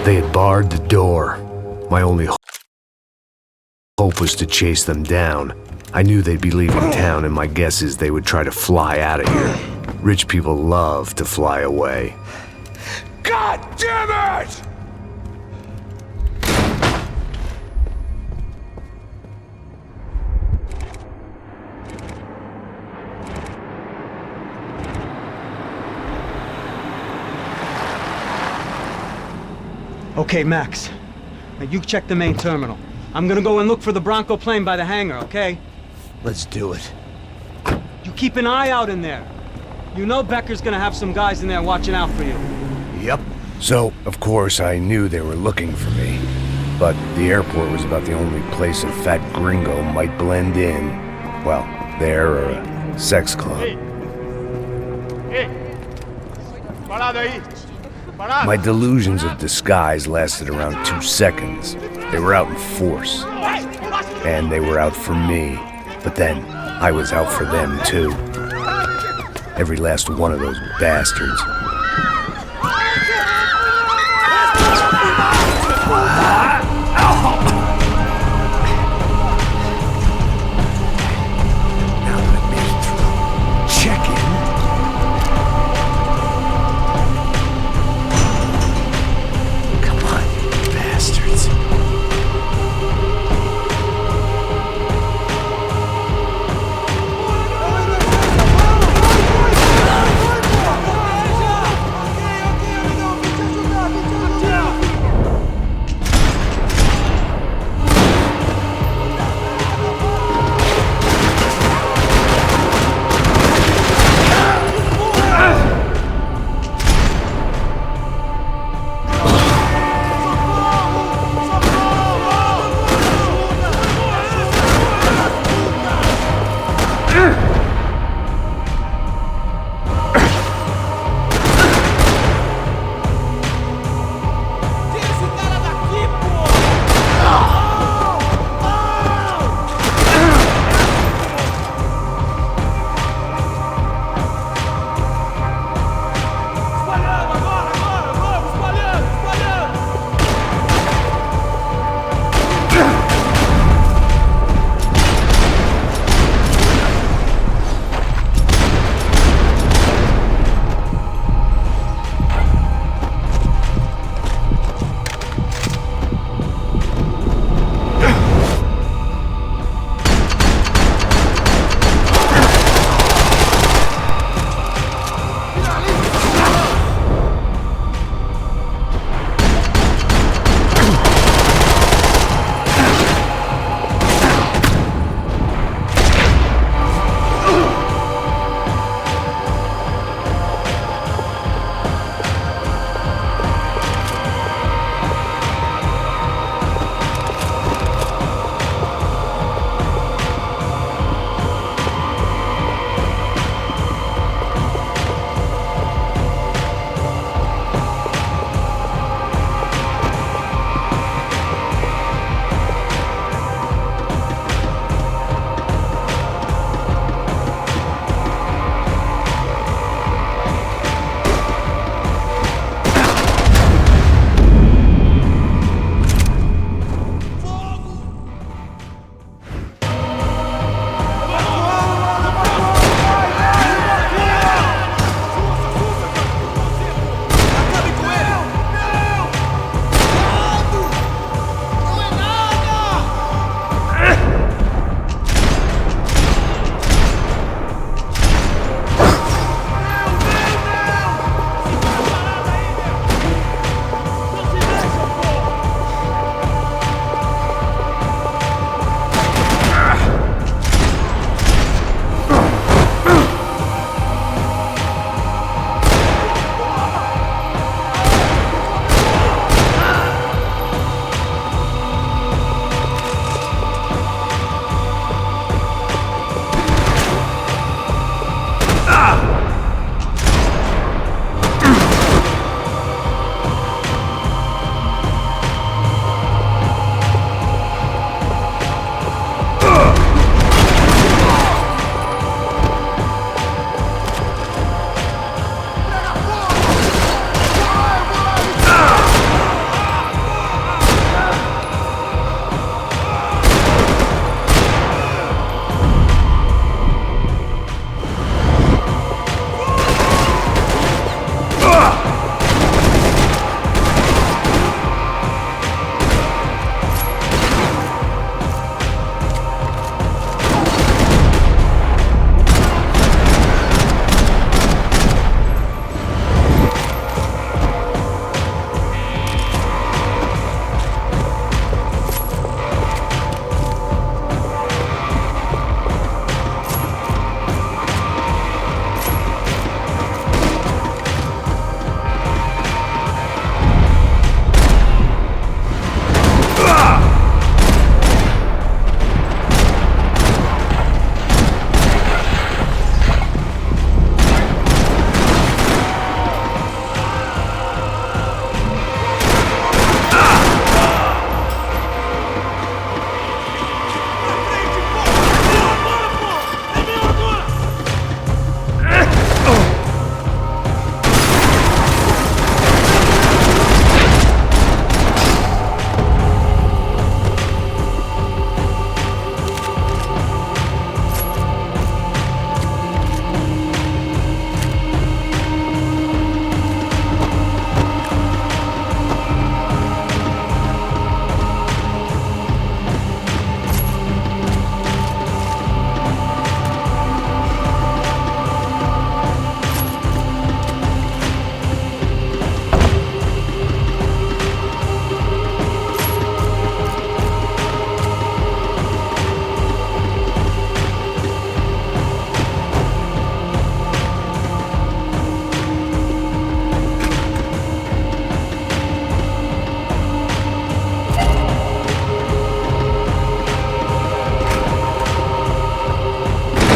They had barred the door. My only hope was to chase them down. I knew they'd be leaving town, and my guess is they would try to fly out of here. Rich people love to fly away. God damn it! Okay, Max. Now you check the main terminal. I'm gonna go and look for the Bronco plane by the hangar, okay? Let's do it. You keep an eye out in there. You know Becker's gonna have some guys in there watching out for you. Yep. So, of course, I knew they were looking for me. But the airport was about the only place a fat gringo might blend in. Well, there or a sex club. My delusions of disguise lasted around 2 seconds. They were out in force. And they were out for me. But then, I was out for them too. Every last one of those bastards. Now that I made it through, check in. Come on, you bastards.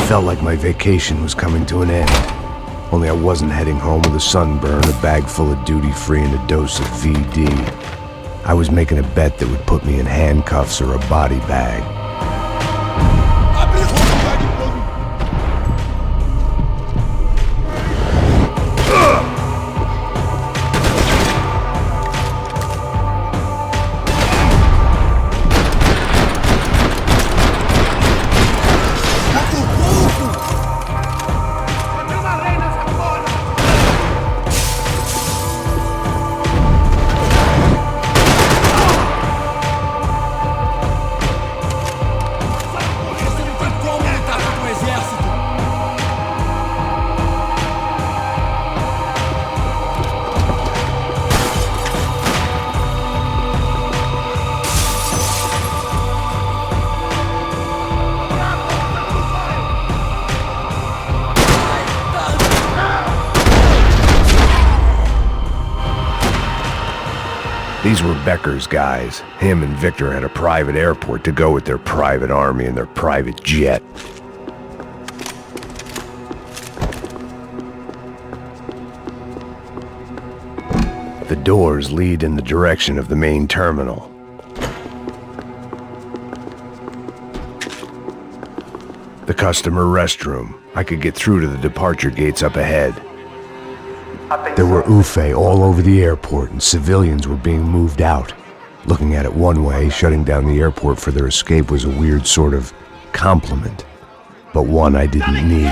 felt like my vacation was coming to an end. Only I wasn't heading home with a sunburn, a bag full of duty-free, and a dose of VD. I was making a bet that would put me in handcuffs or a body bag. These were Becker's guys. Him and Victor had a private airport to go with their private army and their private jet. The doors lead in the direction of the main terminal. The customer restroom. I could get through to the departure gates up ahead. There were UFE all over the airport, and civilians were being moved out. Looking at it one way, shutting down the airport for their escape was a weird sort of compliment, but one I didn't need.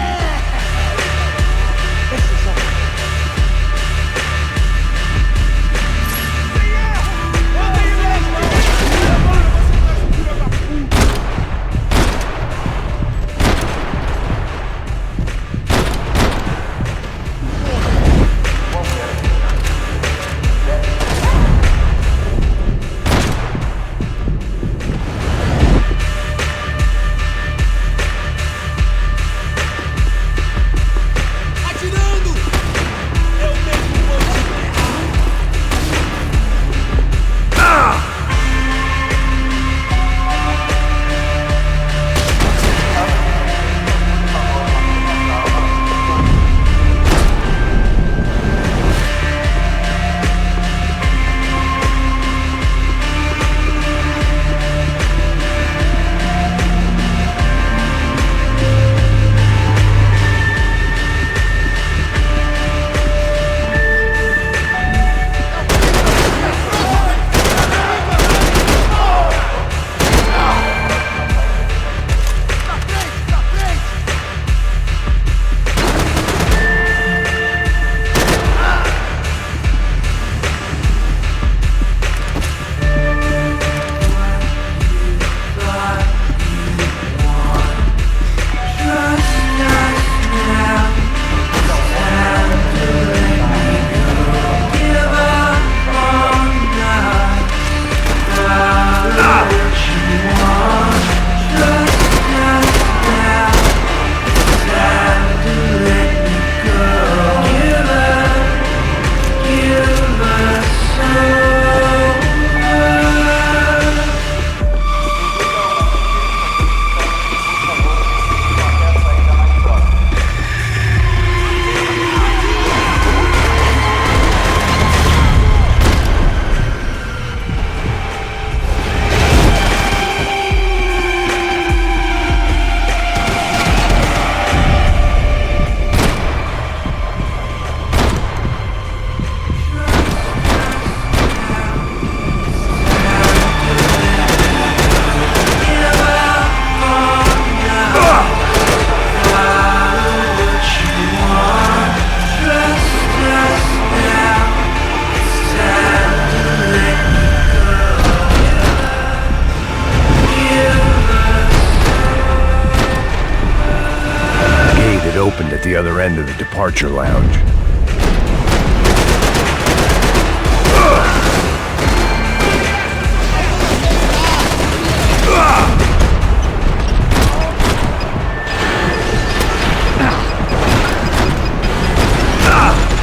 Opened at the other end of the departure lounge.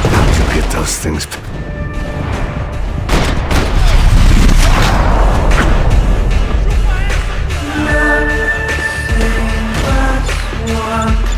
How'd you get those things? Nothing but one.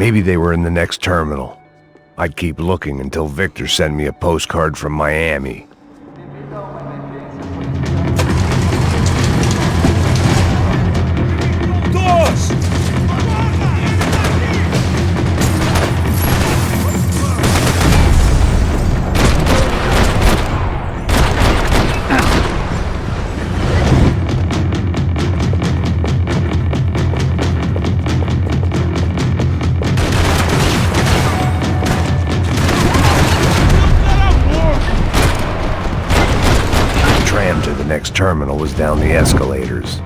Maybe they were in the next terminal. I'd keep looking until Victor sent me a postcard from Miami. The next terminal was down the escalators.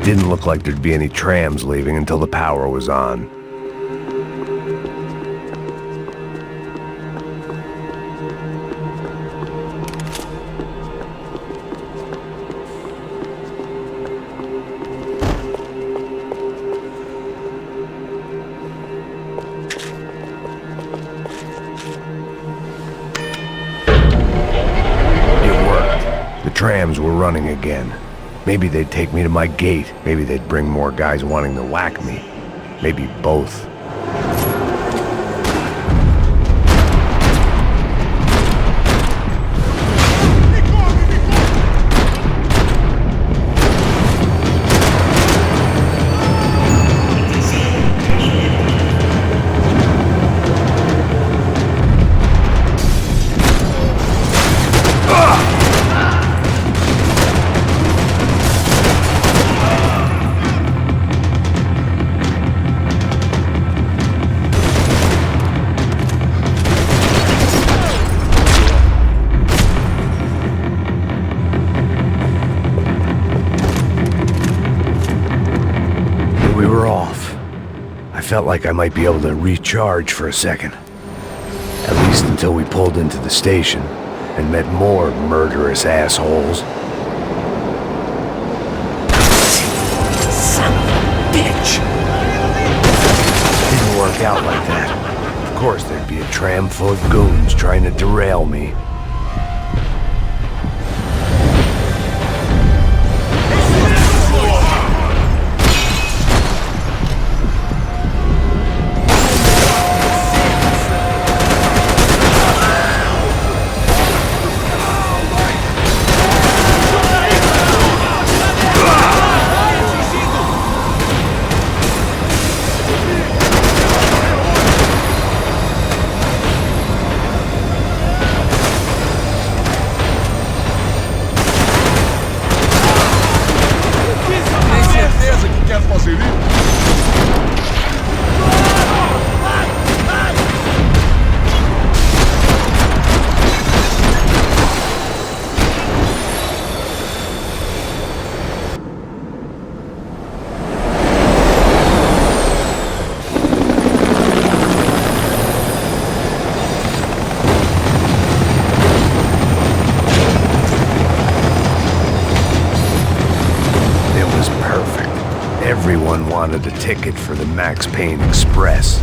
Didn't look like there'd be any trams leaving until the power was on. It worked. The trams were running again. Maybe they'd take me to my gate. Maybe they'd bring more guys wanting to whack me. Maybe both. We were off. I felt like I might be able to recharge for a second. At least until we pulled into the station and met more murderous assholes. Son of a bitch! Didn't work out like that. Of course there'd be a tram full of goons trying to derail me. Everyone wanted a ticket for the Max Payne Express.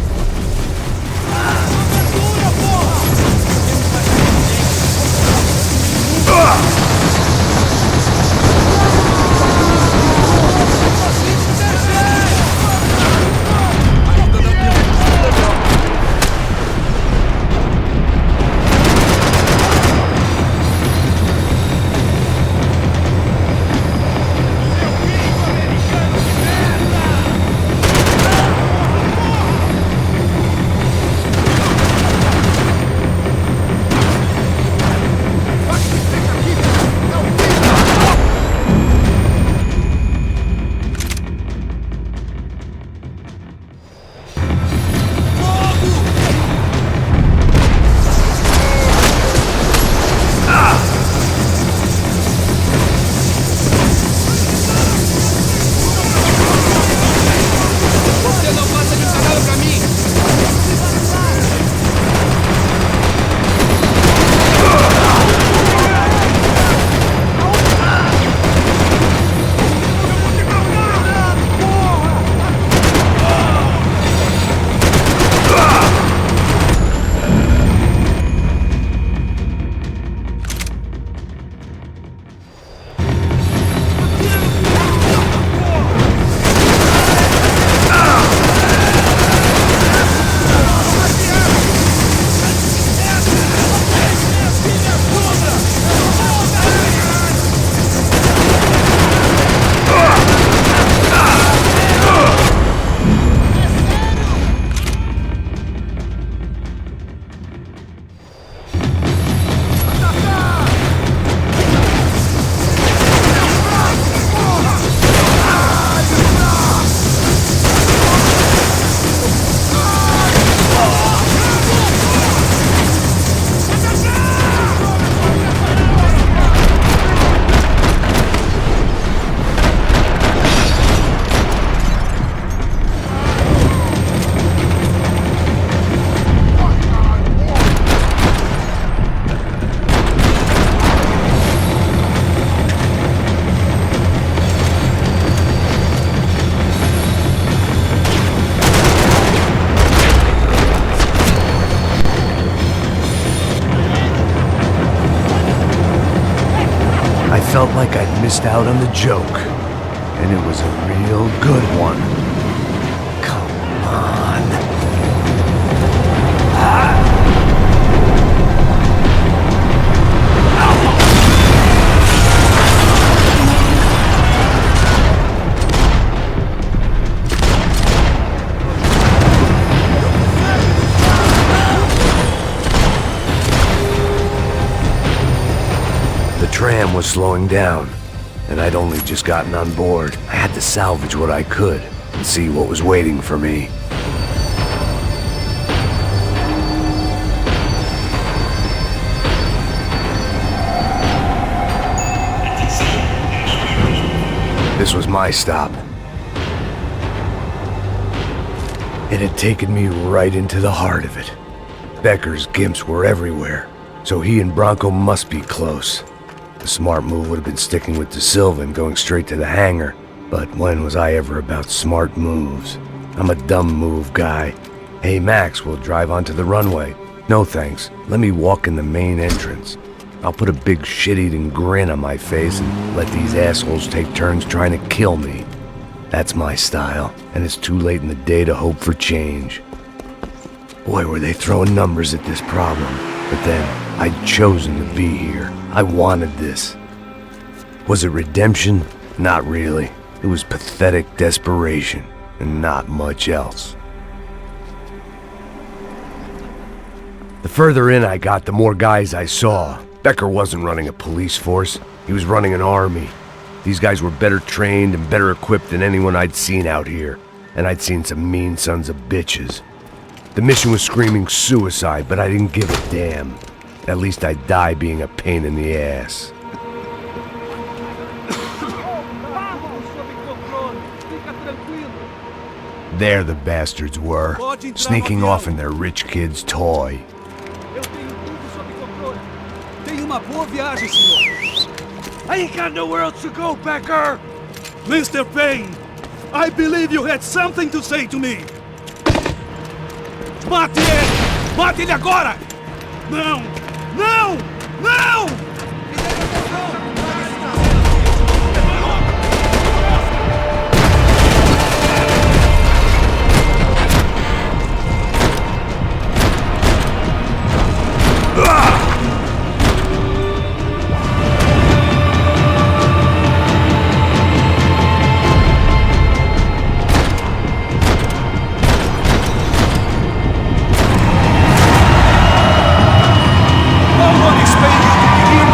like I'd missed out on the joke. And it was a real good one. Come on. The tram was slowing down, and I'd only just gotten on board. I had to salvage what I could and see what was waiting for me. This was my stop. It had taken me right into the heart of it. Becker's gimps were everywhere, so he and Bronco must be close. The smart move would have been sticking with De Silva and going straight to the hangar, but when was I ever about smart moves? I'm a dumb move guy. Hey Max, we'll drive onto the runway. No thanks, let me walk in the main entrance. I'll put a big shit-eating grin on my face and let these assholes take turns trying to kill me. That's my style, and it's too late in the day to hope for change. Boy, were they throwing numbers at this problem. But then, I'd chosen to be here. I wanted this. Was it redemption? Not really. It was pathetic desperation, and not much else. The further in I got, the more guys I saw. Becker wasn't running a police force. He was running an army. These guys were better trained and better equipped than anyone I'd seen out here. And I'd seen some mean sons of bitches. The mission was screaming suicide, but I didn't give a damn. At least I'd die being a pain in the ass. There the bastards were, sneaking off in their rich kid's toy. I ain't got nowhere else to go, Becker! Mr. Payne, I believe you had something to say to me. Mate ele! Mate ele agora! Não! Não! Não! No one expected you to begin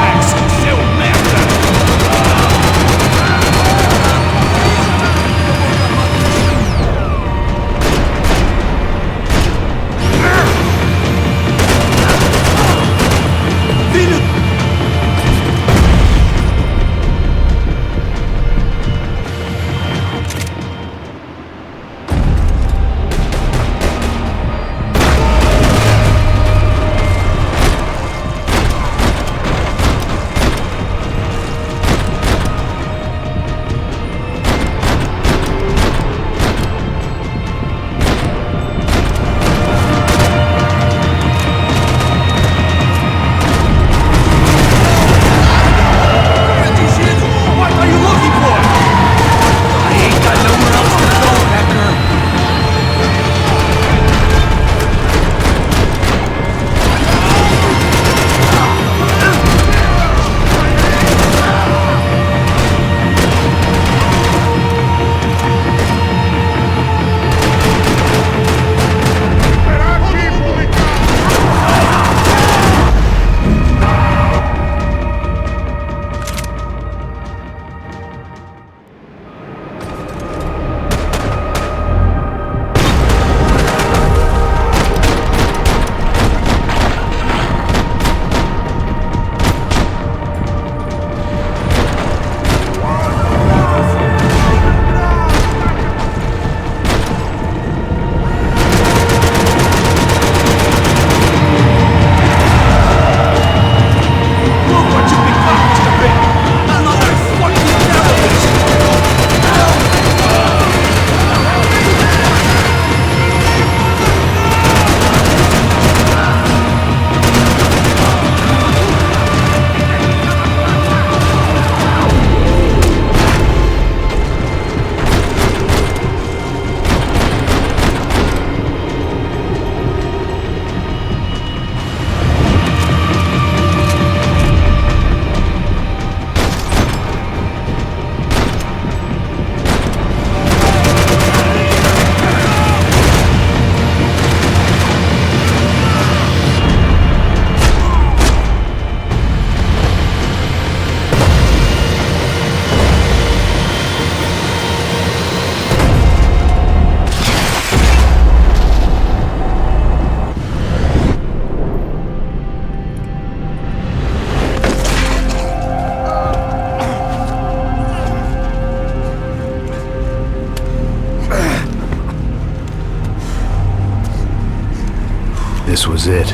this was it.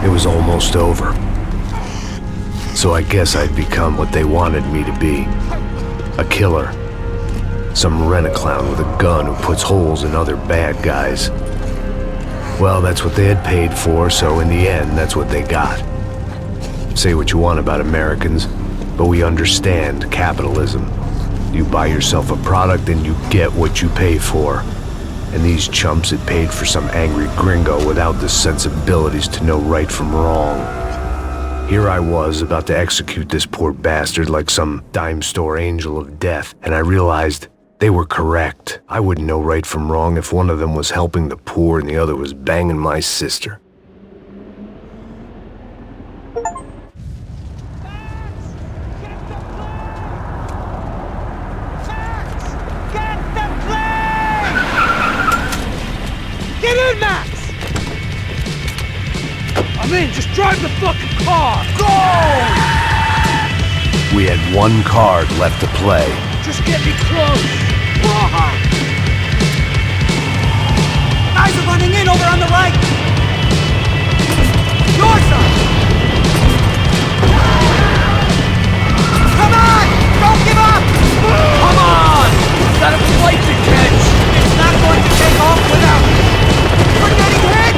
It was almost over. So I guess I'd become what they wanted me to be. A killer. Some rent-a-clown with a gun who puts holes in other bad guys. Well, that's what they had paid for, so in the end, that's what they got. Say what you want about Americans, but we understand capitalism. You buy yourself a product and you get what you pay for. And these chumps had paid for some angry gringo without the sensibilities to know right from wrong. Here I was, about to execute this poor bastard like some dime store angel of death, and I realized they were correct. I wouldn't know right from wrong if one of them was helping the poor and the other was banging my sister. Get in, Max! I'm in, just drive the fucking car! Go! We had one card left to play. Just get me close! Guys are running in over on the right! Your side! Come on! Don't give up! Come on! We've got a flight to catch! It's not going to take off without me! We're getting hit!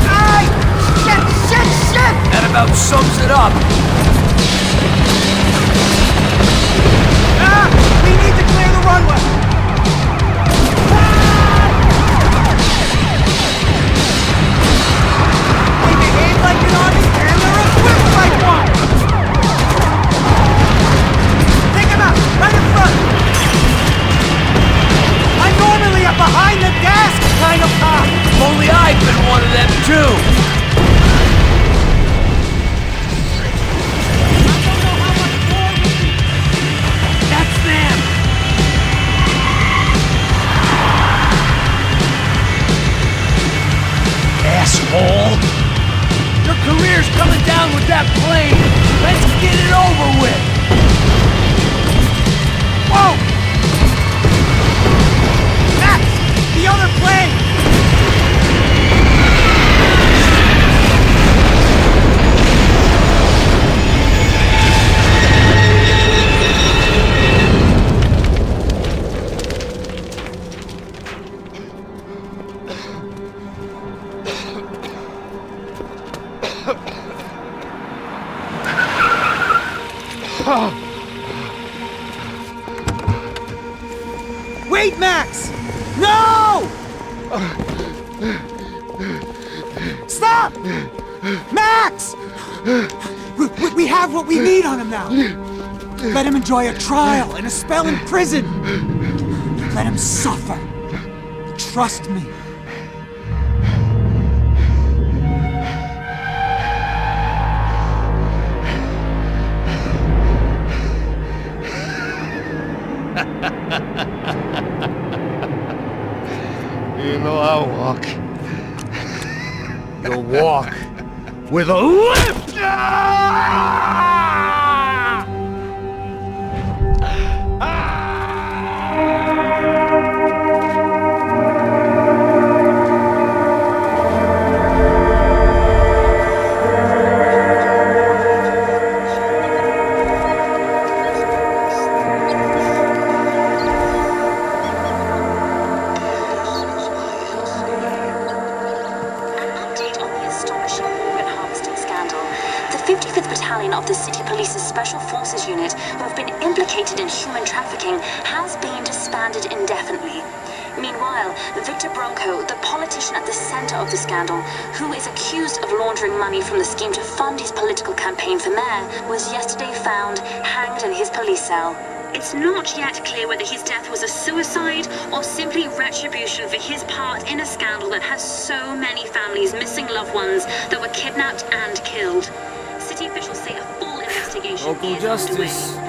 Ay! Shit! That about sums it up! We need to clear the runway! They behave like an army and they're equipped like one! Take them out, right in front! I'm normally a behind the desk kind of cop! Only I've been one of them too! Asshole! Your career's coming down with that plane! Let's get it over with! Whoa! Max! The other plane! Wait, Max! No! Stop! Max! We have what we need on him now. Let him enjoy a trial and a spell in prison. Let him suffer. Trust me. You know I'll walk. You'll walk with a limp! Of the City Police's Special Forces Unit, who have been implicated in human trafficking, has been disbanded indefinitely. Meanwhile, Victor Bronco, the politician at the center of the scandal, who is accused of laundering money from the scheme to fund his political campaign for mayor, was yesterday found hanged in his police cell. It's not yet clear whether his death was a suicide or simply retribution for his part in a scandal that has so many families missing loved ones that were kidnapped and killed. City officials say a full investigation Local is underway. justice.